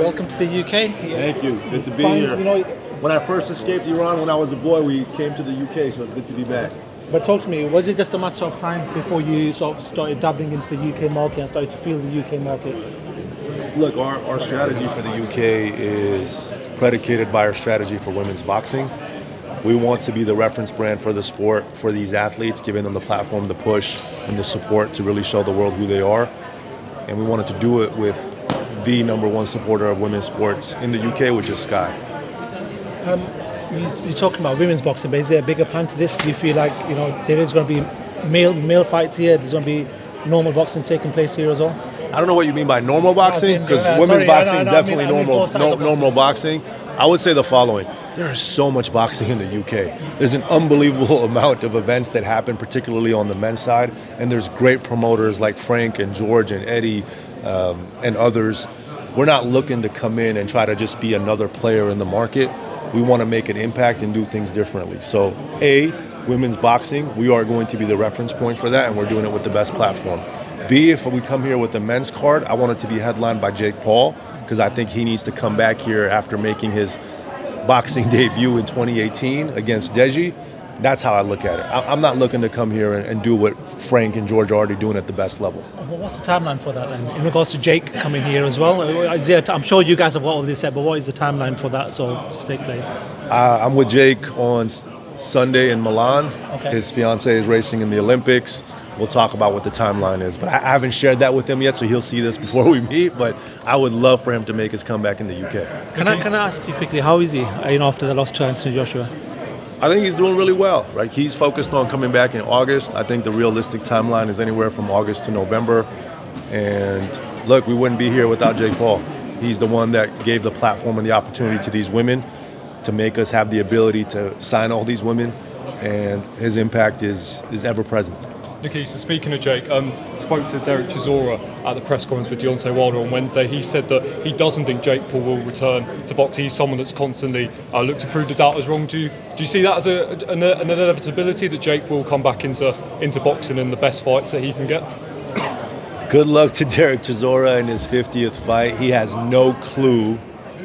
welcome to the UK. Thank you. Good to be here. When I first escaped Iran when I was a boy, we came to the UK, so it's good to be back. But talk to me, was it just a matter of time before you sort of started dabbling into the UK market and started to feel the UK market? Look, our strategy for the UK is predicated by our strategy for women's boxing. We want to be the reference brand for the sport, for these athletes, giving them the platform to push and the support to really show the world who they are. And we wanted to do it with the number one supporter of women's sports in the UK, which is Sky. You're talking about women's boxing, but is there a bigger plan to this? Do you feel like there is going to be male fights here? There's going to be normal boxing taking place here as well? I don't know what you mean by normal boxing, because women's boxing is definitely normal boxing. I would say the following. There is so much boxing in the UK. There's an unbelievable amount of events that happen, particularly on the men's side, and there's great promoters like Frank and George and Eddie and others. We're not looking to come in and try to just be another player in the market. We want to make an impact and do things differently. So, women's boxing, we are going to be the reference point for that, and we're doing it with the best platform. B, if we come here with a men's card, I want it to be headlined by Jake Paul, because I think he needs to come back here after making his boxing debut in 2018 against Deji. That's how I look at it. I'm not looking to come here and do what Frank and George are already doing at the best level. Well, what's the timeline for that then, in regards to Jake coming here as well? I'm sure you guys have got all this set, but what is the timeline for that to take place? I'm with Jake on Sunday in Milan. Okay. His fiance is racing in the Olympics. We'll talk about what the timeline is, but I haven't shared that with him yet, so he'll see this before we meet. But I would love for him to make his comeback in the UK. Can I ask you quickly, how is he? After the lost chance to Joshua? I think he's doing really well. Right, he's focused on coming back in August. I think the realistic timeline is anywhere from August to November. And look, we wouldn't be here without Jake Paul. He's the one that gave the platform and the opportunity to these women to make us have the ability to sign all these women, and his impact is ever present. Nakisa, speaking of Jake, spoke to Derek Chisora at the press conference with Deontay Wilder on Wednesday. He said that he doesn't think Jake Paul will return to boxing. He's someone that's constantly looked to prove the doubters wrong. Do you see that as an inevitability that Jake will come back into boxing in the best fights that he can get? Good luck to Derek Chisora in his 50th fight. He has no clue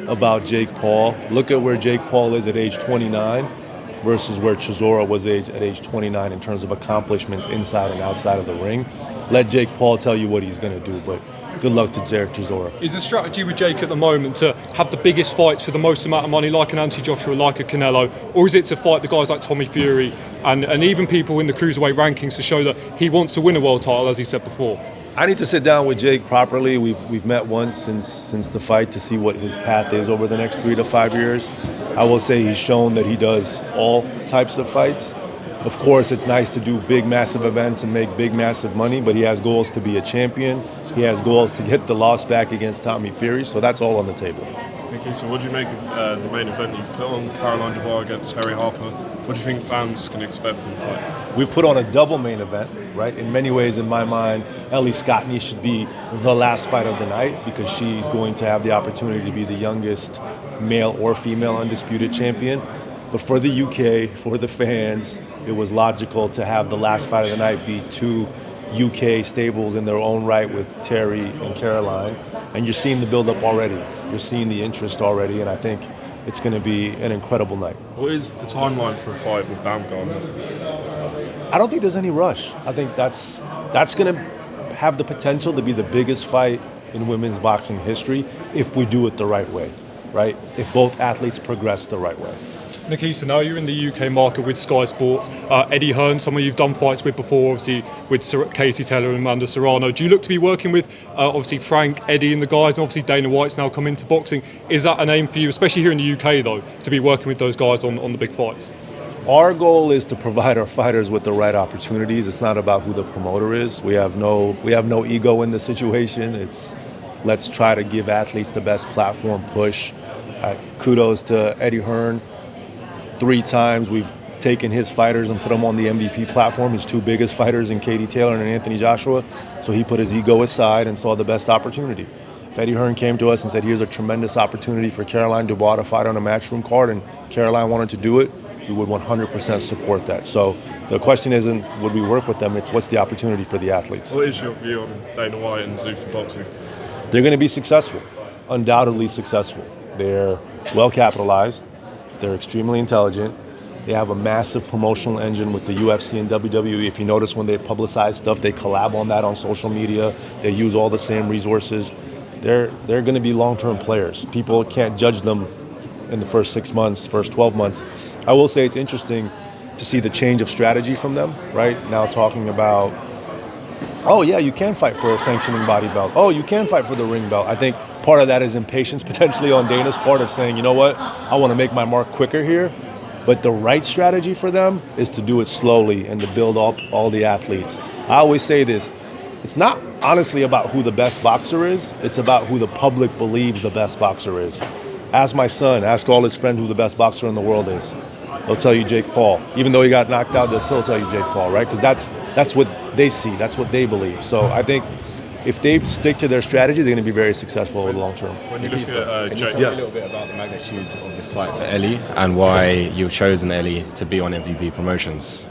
about Jake Paul. Look at where Jake Paul is at age 29. Versus where Chisora was at age 29 in terms of accomplishments inside and outside of the ring. Let Jake Paul tell you what he's going to do, but good luck to Derek Chisora. Is the strategy with Jake at the moment to have the biggest fights for the most amount of money, like an Anthony Joshua, like a Canelo, or is it to fight the guys like Tommy Fury and even people in the cruiserweight rankings to show that he wants to win a world title, as he said before? I need to sit down with Jake properly. We've met once since the fight to see what his path is over the next 3 to 5 years. I will say he's shown that he does all types of fights. Of course, it's nice to do big, massive events and make big, massive money, but he has goals to be a champion. He has goals to get the loss back against Tommy Fury, so that's all on the table. Okay, so what do you make of the main event you've put on, Caroline Dubois against Harper? What do you think fans can expect from the fight? We've put on a double main event, right? In many ways, in my mind, Ellie Scottney should be the last fight of the night because she's going to have the opportunity to be the youngest male or female undisputed champion. But for the UK, for the fans, it was logical to have the last fight of the night be two UK stables in their own right with Terry and Caroline. And you're seeing the build-up already. You're seeing the interest already, and I think it's going to be an incredible night. What is the timeline for a fight with Baumgartner? I don't think there's any rush. I think that's going to have the potential to be the biggest fight in women's boxing history if we do it the right way, right? If both athletes progress the right way. Nakisa, now you're in the UK market with Sky Sports. Eddie Hearn, someone you've done fights with before, obviously with Katie Taylor and Amanda Serrano. Do you look to be working with obviously Frank, Eddie and the guys, and obviously Dana White's now come into boxing? Is that an aim for you, especially here in the UK though, to be working with those guys on the big fights? Our goal is to provide our fighters with the right opportunities. It's not about who the promoter is. We have no ego in the situation. It's let's try to give athletes the best platform push. Kudos to Eddie Hearn. 3 times we've taken his fighters and put them on the MVP platform, his 2 biggest fighters in Katie Taylor and Anthony Joshua. So he put his ego aside and saw the best opportunity. If Eddie Hearn came to us and said, here's a tremendous opportunity for Caroline Dubois to fight on a matchroom card, and Caroline wanted to do it, we would 100% support that. So the question isn't would we work with them, it's what's the opportunity for the athletes. What is your view on Dana White and Zuffa Boxing? They're going to be successful. undoubtedly successful. They're well capitalized. They're extremely intelligent. They have a massive promotional engine with the UFC and WWE. If you notice when they publicize stuff, they collab on that on social media. They use all the same resources. They're going to be long-term players. People can't judge them in the first 6 months, first 12 months. I will say it's interesting to see the change of strategy from them, right? Now talking about, oh yeah, you can fight for a sanctioning body belt. Oh, you can fight for the ring belt. I think part of that is impatience potentially on Dana's part of saying, you know what, I want to make my mark quicker here. But the right strategy for them is to do it slowly and to build up all the athletes. I always say this, it's not honestly about who the best boxer is, it's about who the public believes the best boxer is. Ask my son, ask all his friends who the best boxer in the world is. They'll tell you Jake Paul. Even though he got knocked out, they'll still tell you Jake Paul, right? Because that's what they see, that's what they believe. So I think if they stick to their strategy, they're going to be very successful over the long term. When you look at Can you tell me a little bit about the magnitude of this fight for Ellie and why you've chosen Ellie to be on MVP Promotions?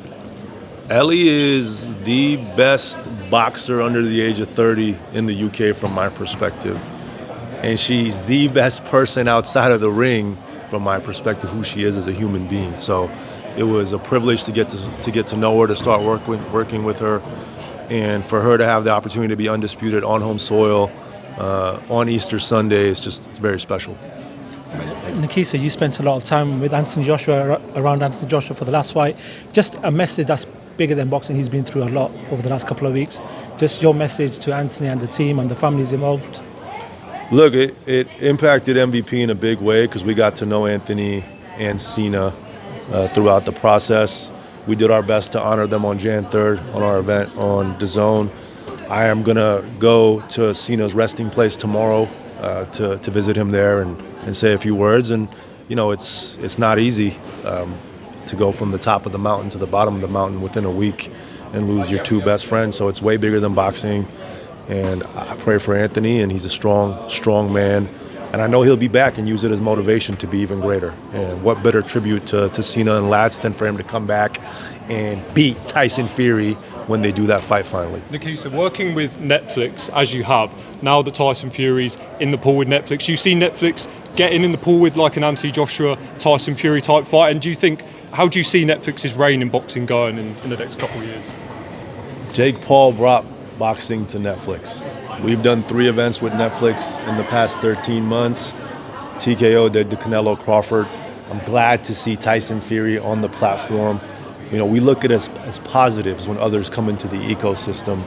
Ellie is the best boxer under the age of 30 in the UK from my perspective. And she's the best person outside of the ring from my perspective, who she is as a human being. So it was a privilege to get to know her, to start working with her, and for her to have the opportunity to be undisputed on home soil on Easter Sunday, it's very special. Nakisa, you spent a lot of time with Anthony Joshua, around Anthony Joshua for the last fight. Just a message that's bigger than boxing. He's been through a lot over the last couple of weeks. Just your message to Anthony and the team and the families involved. Look, it impacted MVP in a big way because we got to know Anthony and Cena throughout the process. We did our best to honor them on Jan 3rd on our event on DAZN. I am going to go to Cena's resting place tomorrow to visit him there and say a few words. And, you know, it's not easy to go from the top of the mountain to the bottom of the mountain within a week and lose your two best friends. So it's way bigger than boxing. And I pray for Anthony, and he's a strong man. And I know he'll be back and use it as motivation to be even greater. And what better tribute to Cena and Latz than for him to come back and beat Tyson Fury when they do that fight finally. Nakisa, working with Netflix as you have, now that Tyson Fury's in the pool with Netflix, you see Netflix getting in the pool with like an Anthony Joshua, Tyson Fury type fight, and how do you see Netflix's reign in boxing going in the next couple of years? Jake Paul brought boxing to Netflix. We've done 3 events with Netflix in the past 13 months. TKO did the Canelo Crawford. I'm glad to see Tyson Fury on the platform. You know, we look at it as positives when others come into the ecosystem,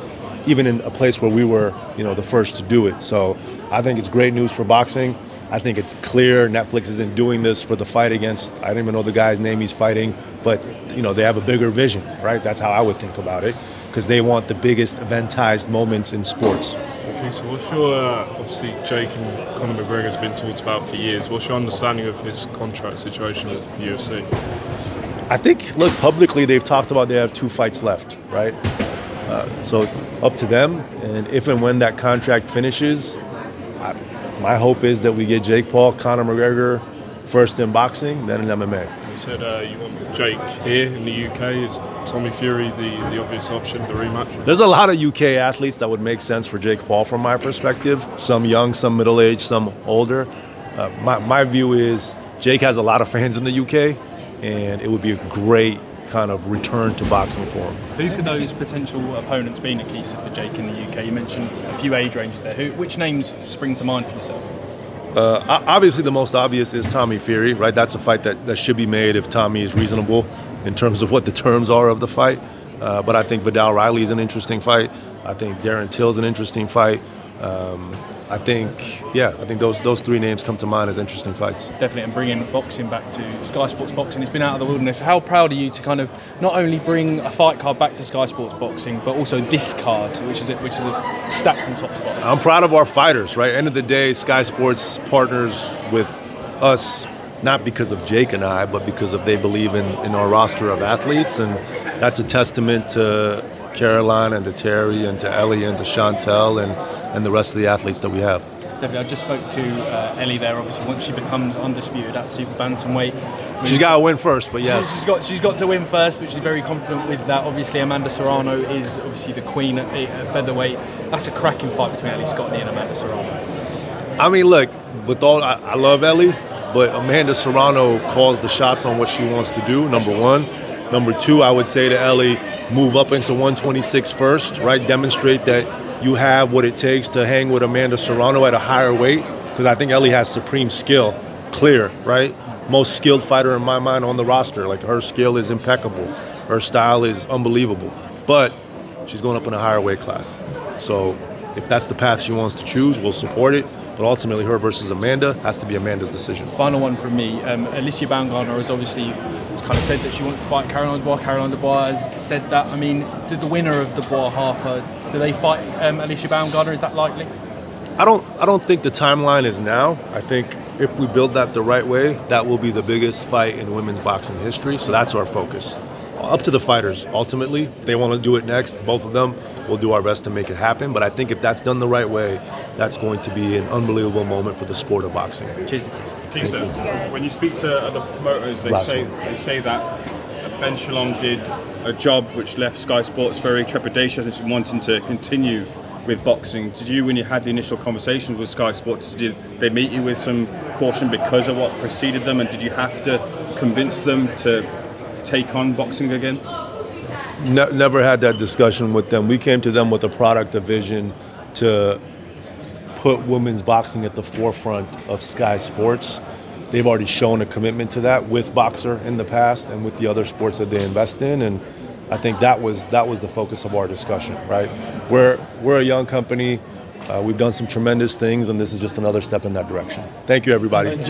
even in a place where we were, you know, the first to do it. So I think it's great news for boxing. I think it's clear Netflix isn't doing this for the fight against, I don't even know the guy's name he's fighting, but, you know, they have a bigger vision, right? That's how I would think about it, because they want the biggest eventized moments in sports. Okay, so what's your, obviously Jake and Conor McGregor has been talked about for years. What's your understanding of his contract situation with the UFC? I think, look, publicly they've talked about they have 2 fights left, right? So up to them, and if and when that contract finishes, my hope is that we get Jake Paul, Conor McGregor first in boxing, then in MMA. You said you want Jake here in the UK. Is Tommy Fury the obvious option, the rematch? There's a lot of UK athletes that would make sense for Jake Paul from my perspective. Some young, some middle-aged, some older. My view is Jake has a lot of fans in the UK, and it would be a great kind of return to boxing for him. Who could those potential opponents be, Nakisa, for Jake in the UK? You mentioned a few age ranges there. Which names spring to mind for yourself? Obviously, the most obvious is Tommy Fury, right? That's a fight that should be made if Tommy is reasonable in terms of what the terms are of the fight. But I think Vidal Riley is an interesting fight. I think Darren Till's an interesting fight. I think those 3 names come to mind as interesting fights. Definitely, and bringing boxing back to Sky Sports Boxing. It's been out of the wilderness. How proud are you to kind of not only bring a fight card back to Sky Sports Boxing, but also this card, which is a stack from top to bottom? I'm proud of our fighters, right? End of the day, Sky Sports partners with us, not because of Jake and I, but because of they believe in our roster of athletes, and that's a testament to Caroline and to Terry and to Ellie and to Chantel and the rest of the athletes that we have. Definitely. I just spoke to Ellie there. Obviously, once she becomes undisputed at super bantamweight, She's got to win first, but yes. She's got to win first, but she's very confident with that. Obviously, Amanda Serrano is obviously the queen at featherweight. That's a cracking fight between Ellie Scotty and Amanda Serrano. I mean, look, I love Ellie, but Amanda Serrano calls the shots on what she wants to do, number one. Number two, I would say to Ellie, move up into 126 first, right? Demonstrate that you have what it takes to hang with Amanda Serrano at a higher weight, because I think Ellie has supreme skill, clear, right? Most skilled fighter in my mind on the roster. Like, her skill is impeccable. Her style is unbelievable. But she's going up in a higher weight class. So if that's the path she wants to choose, we'll support it. But ultimately, her versus Amanda has to be Amanda's decision. Final one from me. Alicia Baumgartner has obviously kind of said that she wants to fight Caroline Dubois. Caroline Dubois has said that. I mean, did the winner of Dubois Harper, do they fight Alicia Baumgartner? Is that likely? I don't think the timeline is now. I think if we build that the right way, that will be the biggest fight in women's boxing history. So that's our focus. Up to the fighters, ultimately. If they want to do it next, both of them, we'll do our best to make it happen. But I think if that's done the right way, that's going to be an unbelievable moment for the sport of boxing. Cheers, Nakisa, when you speak to other promoters, they say that Ben Shalom did a job which left Sky Sports very trepidatious in wanting to continue with boxing. Did you, when you had the initial conversations with Sky Sports, did they meet you with some caution because of what preceded them, and did you have to convince them to take on boxing again? Never had that discussion with them. We came to them with a product, a vision to put women's boxing at the forefront of Sky Sports. They've already shown a commitment to that with Boxer in the past and with the other sports that they invest in, and I think that was the focus of our discussion, right? We're a young company. We've done some tremendous things, and this is just another step in that direction. Thank you, everybody.